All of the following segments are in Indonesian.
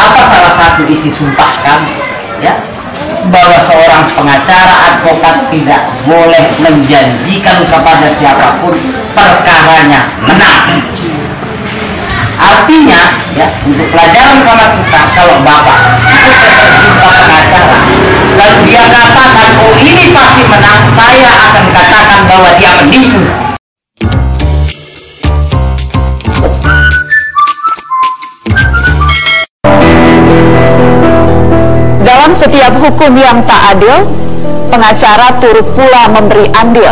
Apa salah satu isi sumpah kami? Ya, bahwa seorang pengacara advokat tidak boleh menjanjikan kepada siapapun perkaranya menang. Artinya, ya, untuk pelajaran sama kita, kalau bapak itu jumpa pengacara dan dia katakan, oh ini pasti menang, saya akan katakan bahwa dia penipu. Dalam setiap hukum yang tak adil, pengacara turut pula memberi andil.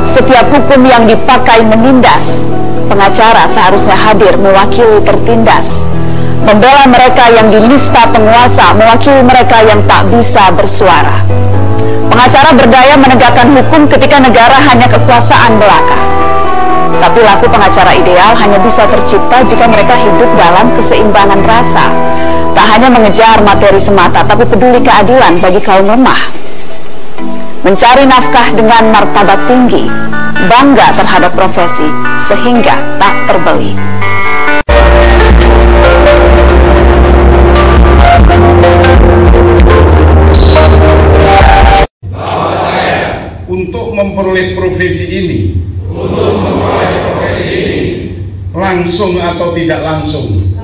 Setiap hukum yang dipakai menindas, pengacara seharusnya hadir mewakili tertindas. Membela mereka yang dinista penguasa, mewakili mereka yang tak bisa bersuara. Pengacara berdaya menegakkan hukum ketika negara hanya kekuasaan belaka. Tapi laku pengacara ideal hanya bisa tercipta jika mereka hidup dalam keseimbangan rasa. Tak hanya mengejar materi semata, tapi peduli keadilan bagi kaum lemah. Mencari nafkah dengan martabat tinggi, bangga terhadap profesi, sehingga tak terbeli. Untuk memperoleh profesi ini, langsung atau tidak langsung,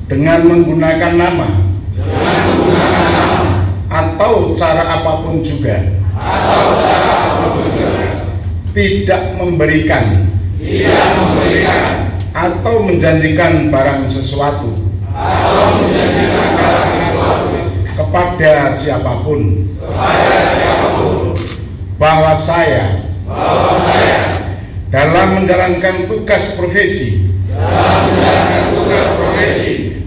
dengan menggunakan nama, atau cara apapun juga, tidak memberikan, atau menjanjikan barang sesuatu, kepada siapapun, bahwa saya dalam menjalankan tugas profesi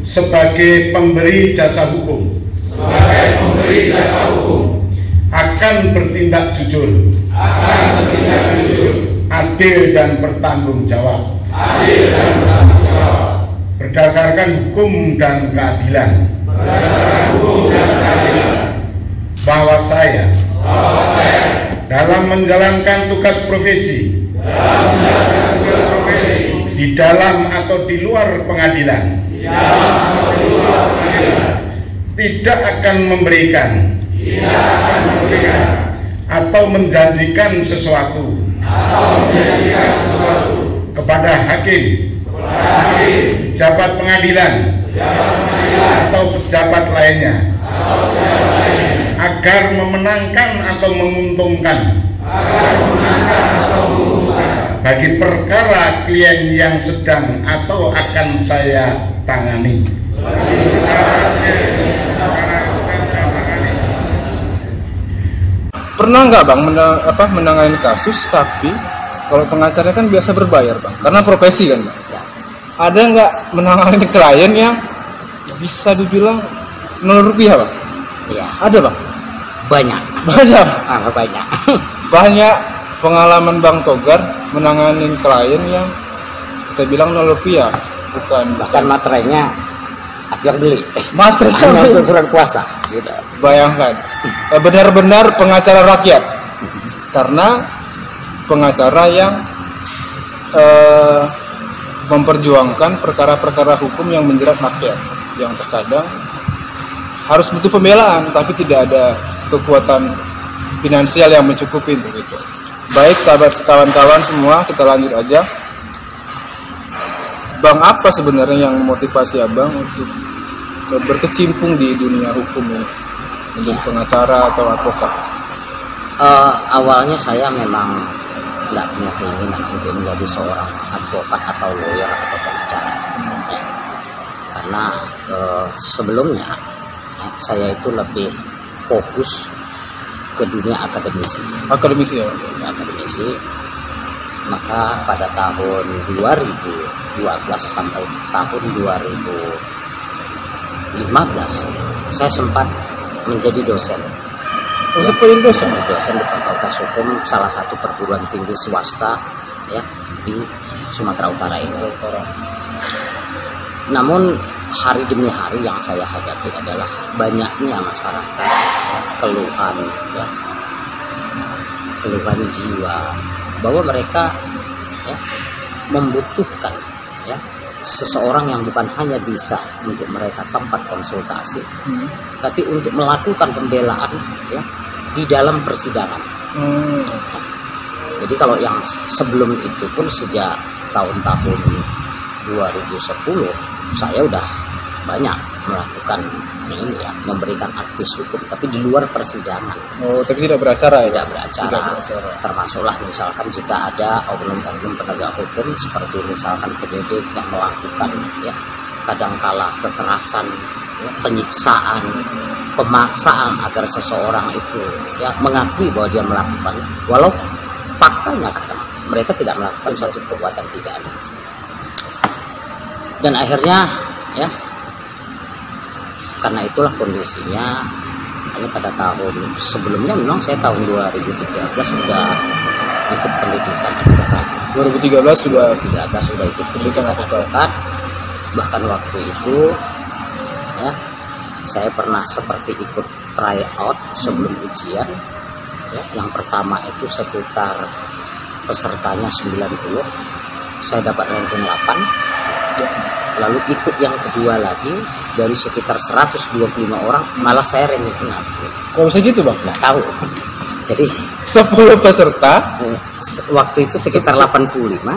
sebagai pemberi jasa hukum akan bertindak jujur, adil dan bertanggung jawab, berdasarkan hukum dan keadilan, bahwa saya dalam menjalankan tugas profesi di dalam atau di luar pengadilan tidak akan memberikan atau menjanjikan sesuatu kepada hakim, pejabat pengadilan atau pejabat lainnya agar memenangkan atau menguntungkan bagi perkara klien yang sedang atau akan saya tangani. Pernah nggak bang menangani kasus tapi kalau pengacaranya kan biasa berbayar bang, karena profesi kan bang. Ada nggak menangani klien yang bisa dibilang 0 rupiah bang? Iya. Ada bang? Banyak. Banyak. Banyak. Banyak pengalaman Bang Togar menangani klien yang kita bilang 0 rupiah, bahkan materainya akhir beli. Materainya untuk surat kuasa. Gitu. Bayangkan, benar-benar pengacara rakyat, karena pengacara yang memperjuangkan perkara-perkara hukum yang menjerat rakyat, yang terkadang harus butuh pembelaan, tapi tidak ada kekuatan finansial yang mencukupi untuk itu. Baik sahabat kawan-kawan semua, kita lanjut aja. Bang, apa sebenarnya yang memotivasi abang untuk berkecimpung di dunia hukum ini, menjadi pengacara atau advokat? Awalnya saya memang nggak punya keinginan untuk menjadi seorang advokat atau lawyer atau pengacara, karena sebelumnya saya itu lebih fokus ke dunia akademisi. Akademisi ya? Akademisi. Maka pada tahun 2012 sampai tahun 2015 saya sempat menjadi dosen. Dosen di Fakultas Hukum salah satu perguruan tinggi swasta ya di Sumatera Utara ini. Namun hari demi hari yang saya hadapi adalah banyaknya masyarakat keluhan jiwa bahwa mereka membutuhkan seseorang yang bukan hanya bisa untuk mereka tempat konsultasi, tapi untuk melakukan pembelaan ya di dalam persidangan. Nah, jadi kalau yang sebelum itu pun sejak tahun-tahun 2010 saya udah banyak melakukan ini ya, memberikan advis hukum tapi di luar persidangan. Oh, tapi tidak beracara ya? Tidak beracara. Termasuklah misalkan jika ada oknum-oknum penegak hukum seperti misalkan penyidik yang melakukan ya kadangkala kekerasan, ya, penyiksaan, pemaksaan agar seseorang itu ya mengakui bahwa dia melakukan, walau faktanya kata mereka tidak melakukan suatu perbuatan pidana. Dan akhirnya ya karena itulah kondisinya, karena pada tahun sebelumnya memang saya tahun 2013 sudah ikut pendidikan advokat. 2013 sudah ikut pendidikan advokat. Bahkan waktu itu ya saya pernah seperti ikut try out sebelum ujian ya, yang pertama itu sekitar pesertanya 90, saya dapat ranking 8 ya. Lalu ikut yang kedua lagi dari sekitar 125 orang malah saya ranking 6. Kok bisa gitu bang? Nggak tahu. Jadi 10 peserta waktu itu sekitar 85,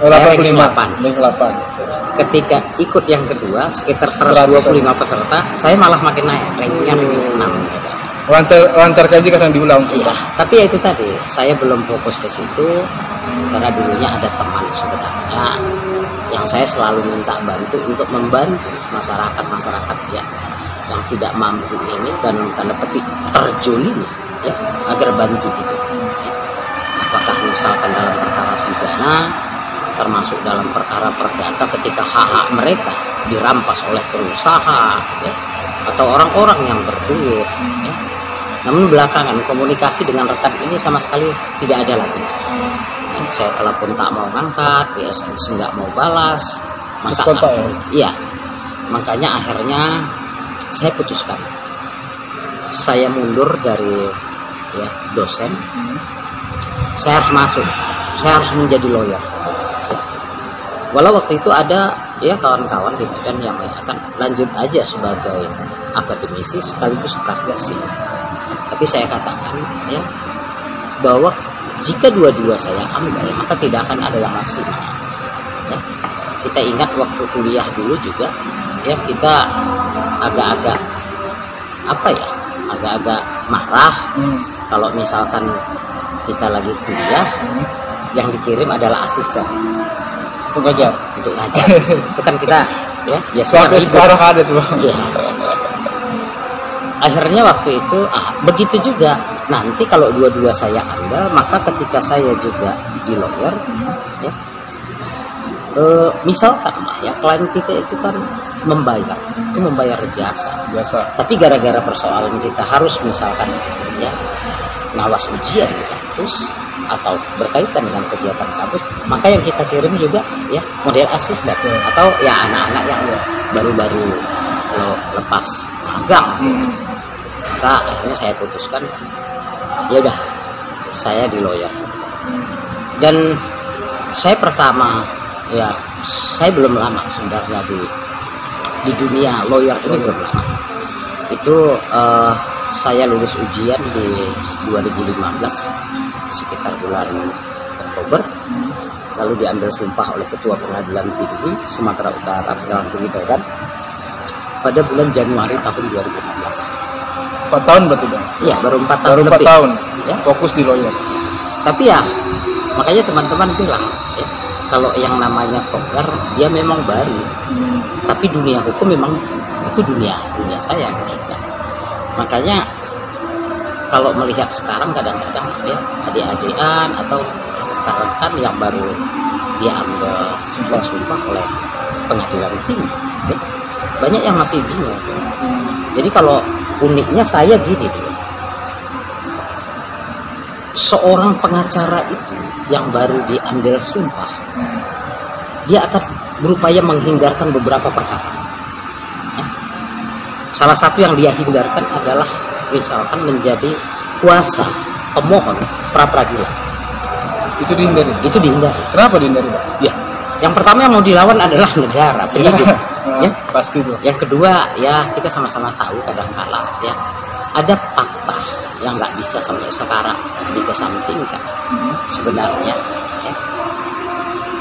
saya ranking 8. Ketika ikut yang kedua sekitar 125 peserta, saya malah makin naik, rankingnya ranking 6. Lancar kaji kadang diulang. Iya, tapi ya itu tadi, saya belum fokus ke situ karena dulunya ada teman sebenarnya yang saya selalu minta bantu untuk membantu masyarakat ya yang tidak mampu ini dan tanda petik terjolimi ya agar bantu gitu ya. Apakah misalkan dalam perkara pidana, termasuk dalam perkara perdata ketika hak-hak mereka dirampas oleh pengusaha ya, atau orang-orang yang berduit ya. Namun belakangan komunikasi dengan rekan ini sama sekali tidak ada lagi. Saya telepon tak mau ngangkat, SMS nggak mau balas, iya, makanya akhirnya saya putuskan, saya mundur dari ya dosen, saya harus masuk, saya harus menjadi lawyer. Ya. Walau waktu itu ada ya kawan-kawan di Medan yang akan lanjut aja sebagai akademisi sekaligus praktisi, tapi saya katakan ya bahwa jika dua-dua saya ambil, maka tidak akan ada yang maksimal. Ya. Kita ingat waktu kuliah dulu juga, ya kita agak-agak agak-agak marah kalau misalkan kita lagi kuliah, yang dikirim adalah asisten untuk ngajar. Itu kan kita ya biasanya sampai sekarang ada tuh. Iya. Akhirnya waktu itu begitu juga. Nanti kalau dua-dua saya ambil, maka ketika saya juga di lawyer ya misalkan lah ya klien kita itu kan membayar jasa. Tapi gara-gara persoalan kita harus misalkan ya ngawas ujian di kampus atau berkaitan dengan kegiatan kampus, maka yang kita kirim juga ya model asisten atau ya anak-anak yang baru-baru lepas magang. Maka akhirnya saya putuskan ya udah saya di lawyer. Dan saya pertama ya saya belum lama sebenarnya di dunia lawyer ini belum lama. Itu saya lulus ujian di 2015 sekitar bulan Oktober, lalu diambil sumpah oleh Ketua Pengadilan Tinggi Sumatera Utara Pengadilan Tinggi Medan pada bulan Januari tahun 2016. 4 tahun berarti bang? Iya, baru 4 tahun. Baru 4 tahun ya? Fokus di lawyer. Tapi ya makanya teman-teman bilang ya, kalau yang namanya lawyer dia memang baru, tapi dunia hukum memang itu dunia saya maksudnya. Makanya kalau melihat sekarang kadang-kadang ya adik-adikan atau rekan-rekan yang baru dia ambil sumpah oleh pengadilan tinggi ya, banyak yang masih bingung. Jadi kalau uniknya saya gini dulu, seorang pengacara itu yang baru diambil sumpah, dia akan berupaya menghindarkan beberapa perkara ya. Salah satu yang dia hindarkan adalah misalkan menjadi kuasa pemohon pra peradilan. Itu dihindari? Itu dihindari. Kenapa dihindari? Ya Yang pertama yang mau dilawan adalah negara, penyidik. Ya, pasti tuh. Yang kedua, ya kita sama-sama tahu kadang-kala ya ada fakta yang nggak bisa sampai sekarang dikesampingkan sebenarnya ya,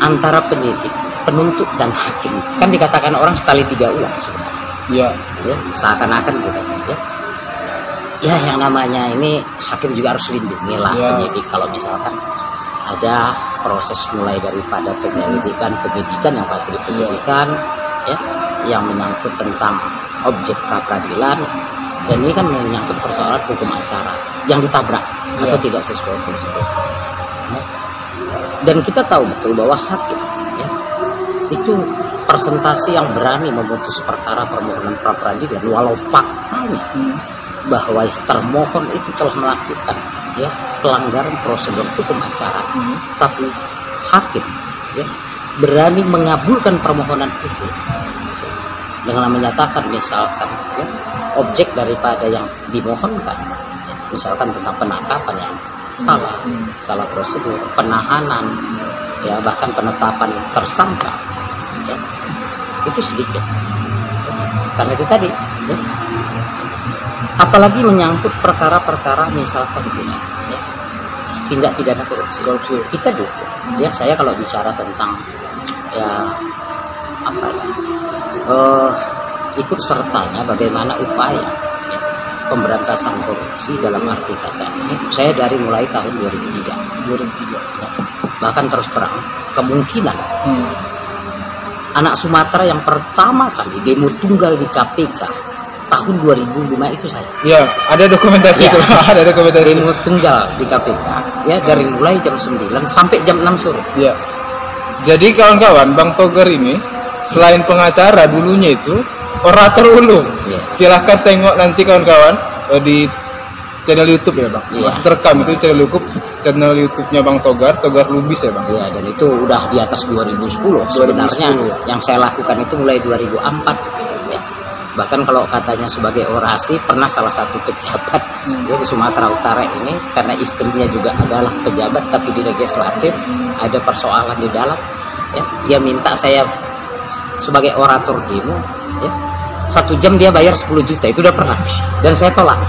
antara penyidik, penuntut dan hakim. Kan dikatakan orang setali 3 uang sebenarnya. Iya. Ya, seakan-akan gitu ya. Ya yang namanya ini hakim juga harus lindungi lah penyidik kalau misalkan ada proses mulai daripada penyidikan yang pasti penyidikan ya yang menyangkut tentang objek pra-peradilan, dan ini kan menyangkut persoalan hukum acara yang ditabrak atau tidak sesuai prosedur ya. Dan kita tahu betul bahwa hakim ya itu persentase yang berani memutus perkara permohonan pra-peradilan walau faktanya bahwa termohon itu telah melakukan ya pelanggaran prosedur hukum acara, tapi hakim ya berani mengabulkan permohonan itu dengan menyatakan misalkan ya, objek daripada yang dimohonkan ya, misalkan tentang penangkapan yang salah prosedur, penahanan ya bahkan penetapan tersangka ya, itu sedikit karena itu tadi ya, apalagi menyangkut perkara-perkara misalkan begini ya, tindak pidana korupsi kita dukung ya. Saya kalau bicara tentang ya apa ya ikut sertanya bagaimana upaya ya, pemberantasan korupsi dalam arti kata ini saya dari mulai tahun 2003 ya, bahkan terus terang kemungkinan anak Sumatera yang pertama kali demo tunggal di KPK tahun 2005 itu saya. Ya, ada dokumentasi itu. Ada dokumentasi. Demo tunggal di KPK ya dari mulai jam 9 sampai jam 6 sore. Ya. Jadi kawan-kawan, Bang Togar ini selain pengacara dulunya itu orator ulung. Ya. Silahkan tengok nanti kawan-kawan di channel YouTube ya Bang. Ya. Masih terekam itu channel YouTube-nya Bang Togar Lubis ya Bang. Iya, dan itu udah di atas 2010. Sebenarnya yang saya lakukan itu mulai 2004. Bahkan kalau katanya sebagai orasi pernah salah satu pejabat ya, di Sumatera Utara ini karena istrinya juga adalah pejabat tapi di legislatif ada persoalan di dalam ya, dia minta saya sebagai orator demo ya 1 jam dia bayar 10 juta itu udah pernah dan saya tolak